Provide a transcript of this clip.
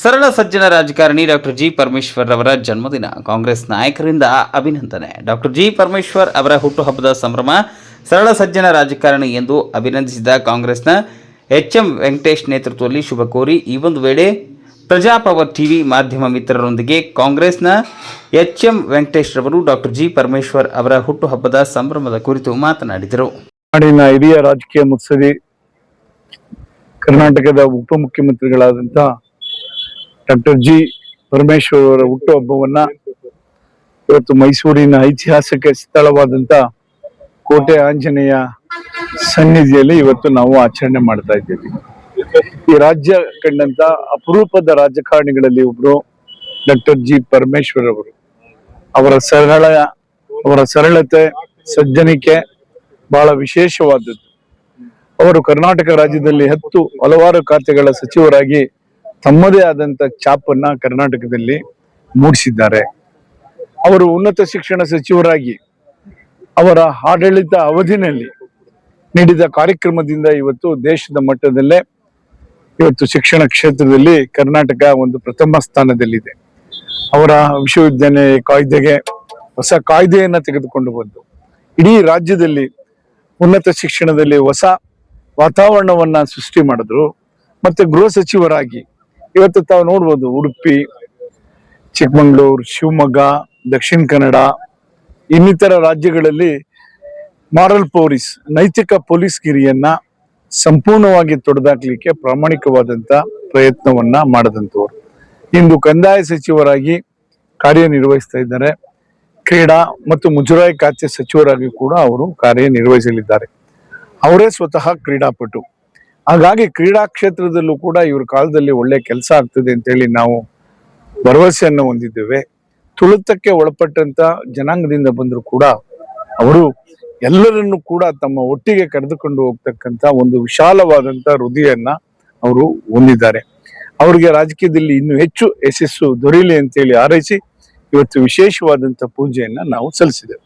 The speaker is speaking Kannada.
ಸರಳ ಸಜ್ಜನ ರಾಜಕಾರಣಿ ಡಾಕ್ಟರ್ ಜಿ ಪರಮೇಶ್ವರ್ ಅವರ ಜನ್ಮದಿನ ಕಾಂಗ್ರೆಸ್ ನಾಯಕರಿಂದ ಅಭಿನಂದನೆ. ಡಾಕ್ಟರ್ ಜಿ ಪರಮೇಶ್ವರ್ ಅವರ ಹುಟ್ಟುಹಬ್ಬದ ಸಂಭ್ರಮ. ಸರಳ ಸಜ್ಜನ ರಾಜಕಾರಣಿ ಎಂದು ಅಭಿನಂದಿಸಿದ ಕಾಂಗ್ರೆಸ್ನ ಎಚ್.ಎಂ. ವೆಂಕಟೇಶ್ ನೇತೃತ್ವದಲ್ಲಿ ಶುಭ ಕೋರಿ ಈ ಒಂದು ವೇಳೆ ಪ್ರಜಾಪವರ್ ಟಿವಿ ಮಾಧ್ಯಮ ಮಿತ್ರರೊಂದಿಗೆ ಕಾಂಗ್ರೆಸ್ನ ಎಚ್.ಎಂ. ವೆಂಕಟೇಶ್ ರವರು ಡಾಕ್ಟರ್ ಜಿ ಪರಮೇಶ್ವರ್ ಅವರ ಹುಟ್ಟುಹಬ್ಬದ ಸಂಭ್ರಮದ ಕುರಿತು ಮಾತನಾಡಿದರು. ನಾಡಿನ ಹಿರಿಯ ರಾಜಕೀಯ ಮುತ್ಸದಿ ಕರ್ನಾಟಕದ ಉಪಮುಖ್ಯಮಂತ್ರಿಗಳಾದಂಥ ಡಾಕ್ಟರ್ ಜಿ ಪರಮೇಶ್ವರ್ ಅವರ ಹುಟ್ಟುಹಬ್ಬವನ್ನ ಇವತ್ತು ಮೈಸೂರಿನ ಐತಿಹಾಸಿಕ ಸ್ಥಳವಾದಂಥ ಕೋಟೆ ಆಂಜನೇಯ ಸನ್ನಿಧಿಯಲ್ಲಿ ಇವತ್ತು ನಾವು ಆಚರಣೆ ಮಾಡ್ತಾ ಇದ್ದೇವೆ. ಈ ರಾಜ್ಯ ಕಂಡಂತ ಅಪರೂಪದ ರಾಜಕಾರಣಿಗಳಲ್ಲಿ ಒಬ್ರು ಡಾಕ್ಟರ್ ಜಿ ಪರಮೇಶ್ವರ್ ಅವರು. ಅವರ ಸರಳತೆ, ಸಜ್ಜನಿಕೆ ಬಹಳ ವಿಶೇಷವಾದದ್ದು. ಅವರು ಕರ್ನಾಟಕ ರಾಜ್ಯದಲ್ಲಿ ಹಲವಾರು ಖಾತೆಗಳ ಸಚಿವರಾಗಿ ತಮ್ಮದೇ ಆದಂತ ಛಾಪನ್ನ ಕರ್ನಾಟಕದಲ್ಲಿ ಮೂಡಿಸಿದ್ದಾರೆ. ಅವರು ಉನ್ನತ ಶಿಕ್ಷಣ ಸಚಿವರಾಗಿ ಅವರ ಆಡಳಿತ ಅವಧಿನಲ್ಲಿ ನೀಡಿದ ಕಾರ್ಯಕ್ರಮದಿಂದ ಇವತ್ತು ದೇಶದ ಮಟ್ಟದಲ್ಲೇ ಇವತ್ತು ಶಿಕ್ಷಣ ಕ್ಷೇತ್ರದಲ್ಲಿ ಕರ್ನಾಟಕ ಒಂದು ಪ್ರಥಮ ಸ್ಥಾನದಲ್ಲಿದೆ. ಅವರ ವಿಶ್ವವಿದ್ಯಾಲಯ ಕಾಯ್ದೆಗೆ ಹೊಸ ಕಾಯ್ದೆಯನ್ನ ತೆಗೆದುಕೊಂಡು ಬಂದು ಇಡೀ ರಾಜ್ಯದಲ್ಲಿ ಉನ್ನತ ಶಿಕ್ಷಣದಲ್ಲಿ ಹೊಸ ವಾತಾವರಣವನ್ನ ಸೃಷ್ಟಿ ಮಾಡಿದ್ರು. ಮತ್ತೆ ಗೃಹ ಸಚಿವರಾಗಿ ಇವತ್ತು ತಾವು ನೋಡ್ಬೋದು, ಉಡುಪಿ, ಚಿಕ್ಕಮಗಳೂರು, ಶಿವಮೊಗ್ಗ, ದಕ್ಷಿಣ ಕನ್ನಡ ಇನ್ನಿತರ ರಾಜ್ಯಗಳಲ್ಲಿ ಮಾರಲ್ ಪೊಲೀಸ್, ನೈತಿಕ ಪೊಲೀಸ್ ಗಿರಿಯನ್ನ ಸಂಪೂರ್ಣವಾಗಿ ತೊಡೆದಾಕ್ಲಿಕ್ಕೆ ಪ್ರಾಮಾಣಿಕವಾದಂತ ಪ್ರಯತ್ನವನ್ನ ಮಾಡದಂತವರು ಇಂದು ಕಂದಾಯ ಸಚಿವರಾಗಿ ಕಾರ್ಯನಿರ್ವಹಿಸ್ತಾ ಇದ್ದಾರೆ. ಕ್ರೀಡಾ ಮತ್ತು ಮುಜರಾಯಿ ಖಾತೆ ಸಚಿವರಾಗಿ ಕೂಡ ಅವರು ಕಾರ್ಯನಿರ್ವಹಿಸಲಿದ್ದಾರೆ. ಅವರೇ ಸ್ವತಃ ಕ್ರೀಡಾಪಟು. ಹಾಗಾಗಿ ಕ್ರೀಡಾ ಕ್ಷೇತ್ರದಲ್ಲೂ ಕೂಡ ಇವ್ರ ಕಾಲದಲ್ಲಿ ಒಳ್ಳೆ ಕೆಲಸ ಆಗ್ತದೆ ಅಂತೇಳಿ ನಾವು ಭರವಸೆಯನ್ನು ಹೊಂದಿದ್ದೇವೆ. ತುಳಿತಕ್ಕೆ ಒಳಪಟ್ಟಂತ ಜನಾಂಗದಿಂದ ಬಂದರೂ ಕೂಡ ಅವರು ಎಲ್ಲರನ್ನು ಕೂಡ ತಮ್ಮ ಒಟ್ಟಿಗೆ ಕರೆದುಕೊಂಡು ಹೋಗ್ತಕ್ಕಂತ ಒಂದು ವಿಶಾಲವಾದಂತ ಹೃದಯನ್ನ ಅವರು ಹೊಂದಿದ್ದಾರೆ. ಅವರಿಗೆ ರಾಜಕೀಯದಲ್ಲಿ ಇನ್ನೂ ಹೆಚ್ಚು ಯಶಸ್ಸು ದೊರೆಯಲಿ ಅಂತೇಳಿ ಹಾರೈಸಿ ಇವತ್ತು ವಿಶೇಷವಾದಂತ ಪೂಜೆಯನ್ನ ನಾವು ಸಲ್ಲಿಸಿದ್ದೇವೆ.